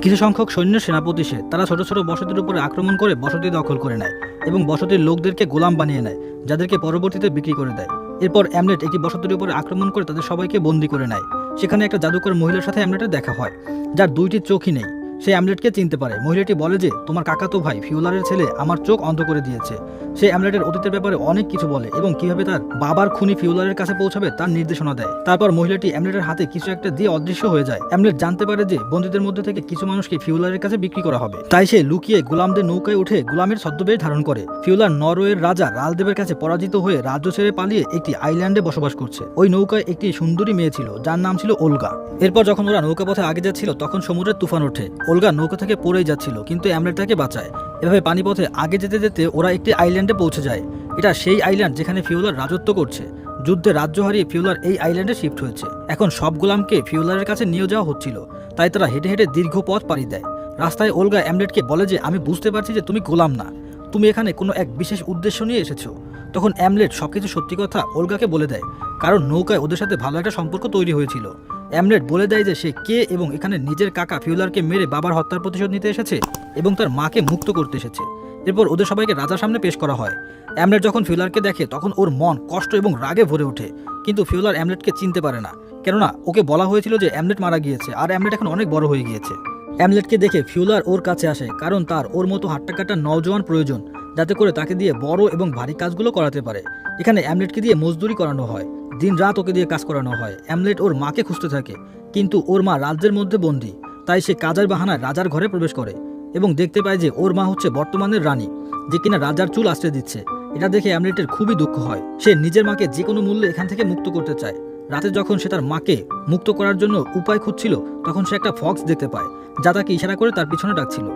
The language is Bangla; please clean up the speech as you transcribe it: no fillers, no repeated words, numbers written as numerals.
কিছু সংখ্যক সৈন্য সেনাপতি সে তারা ছোট ছোট বসতির উপরে আক্রমণ করে বসতি দখল করে নেয় এবং বসতির লোকদেরকে গোলাম বানিয়ে নেয়, যাদেরকে পরবর্তীতে বিক্রি করে দেয়। এরপর অ্যামলেট একটি বসতির উপরে আক্রমণ করে তাদের সবাইকে বন্দী করে নেয়। সেখানে একটা জাদুকর মহিলার সাথে অ্যামলেটের দেখা হয়, যার দুইটি চোখই নেই। সে অ্যামলেটকে চিনতে পারে। মহিলাটি বলে যে, তোমার কাকাতো ভাই ফিওলারের ছেলে আমার চোখ অন্ধ করে দিয়েছে। সে অ্যামলেটের অতীতের ব্যাপারে অনেক কিছু বলে এবং কিভাবে তার বাবার খুনি ফিওলারের কাছে পৌঁছাবে তার নির্দেশনা দেয়। তারপর মহিলাটি অ্যামলেটের হাতে কিছু একটা দিয়ে অদৃশ্য হয়ে যায়। অ্যামলেট জানতে পারে যে বন্দীদের মধ্যে থেকে কিছু মানুষকে ফিওলারের কাছে বিক্রি করা হবে, তাই সে লুকিয়ে গোলামদের নৌকায় উঠে গোলামের ছদ্মবেশ ধারণ করে। ফিওলার নরওয়ের রাজা রালদেবের কাছে পরাজিত হয়ে রাজ্য ছেড়ে পালিয়ে একটি আইল্যান্ডে বসবাস করছে। ওই নৌকায় একটি সুন্দরী মেয়ে ছিল, যার নাম ছিল ওলগা। এরপর যখন ওরা নৌকা পথে আগে যাচ্ছিল তখন সমুদ্রের তুফান ওঠে। ওলগা নৌকা থেকে পড়েই যাচ্ছিল, কিন্তু অ্যামলেট তাকে বাঁচায়। এভাবে পানিপথে আগে যেতে যেতে ওরা একটি আইল্যান্ডে পৌঁছে যায়। এটা সেই আইল্যান্ড যেখানে ফিওলার রাজত্ব করছে। যুদ্ধে রাজ্য হারিয়ে ফিওলার এই আইল্যান্ডে শিফট হয়েছে। এখন সব গোলামকে ফিওলারের কাছে নিয়ে যাওয়া হচ্ছিল, তাই তারা হেঁটে হেঁটে দীর্ঘ পথ পাড়ি দেয়। রাস্তায় ওলগা অ্যামলেটকে বলে যে, আমি বুঝতে পারছি যে তুমি গোলাম না, তুমি এখানে কোনো এক বিশেষ উদ্দেশ্য নিয়ে এসেছো। তখন অ্যামলেট সবকিছু সত্যি কথা ওলগাকে বলে দেয়, কারণ নৌকায় ওদের সাথে ভালো একটা সম্পর্ক তৈরি হয়েছিল। অ্যামলেট বলে দেয় যে সে কে এবং এখানে নিজের কাকা ফিওলারকে মেরে বাবার হত্যার প্রতিশোধ নিতে এসেছে এবং তার মাকে মুক্ত করতে এসেছে। এরপর ওদের সবাইকে রাজার সামনে পেশ করা হয়। অ্যামলেট যখন ফিওলারকে দেখে তখন ওর মন কষ্ট এবং রাগে ভরে ওঠে, কিন্তু ফিওলার অ্যামলেটকে চিনতে পারে না, কেননা ওকে বলা হয়েছিল যে অ্যামলেট মারা গিয়েছে আর অ্যামলেট এখন অনেক বড় হয়ে গিয়েছে। অ্যামলেটকে দেখে ফিওলার ওর কাছে আসে, কারণ তার ওর মতো হাট্টা কাটা নওজোয়ান প্রয়োজন, যাতে করে তাকে দিয়ে বড় এবং ভারী কাজগুলো করাতে পারে। এখানে অ্যামলেটকে দিয়ে মজদুরি করানো হয়, দিন রাত ওকে দিয়ে কাজ করানো হয়। অ্যামলেট ওর মাকে খুঁজতে থাকে, কিন্তু ওর মা রাজ্যের মধ্যে বন্দী, তাই সে কাজের বাহানায় রাজার ঘরে প্রবেশ করে এবং দেখতে পায় যে ওর মা হচ্ছে বর্তমানের রানী, যে কিনা রাজার চুল আশ্রয় দিচ্ছে। এটা দেখে অ্যামলেটের খুবই দুঃখ হয়। সে নিজের মাকে যে কোনো মূল্যে এখান থেকে মুক্ত করতে চায়। রাতে যখন সে তার মাকে মুক্ত করার জন্য উপায় খুঁজছিল, তখন সে একটা ফক্স দেখতে পায়, যা তাকে ইশারা করে তার পিছনে ডাকছিল।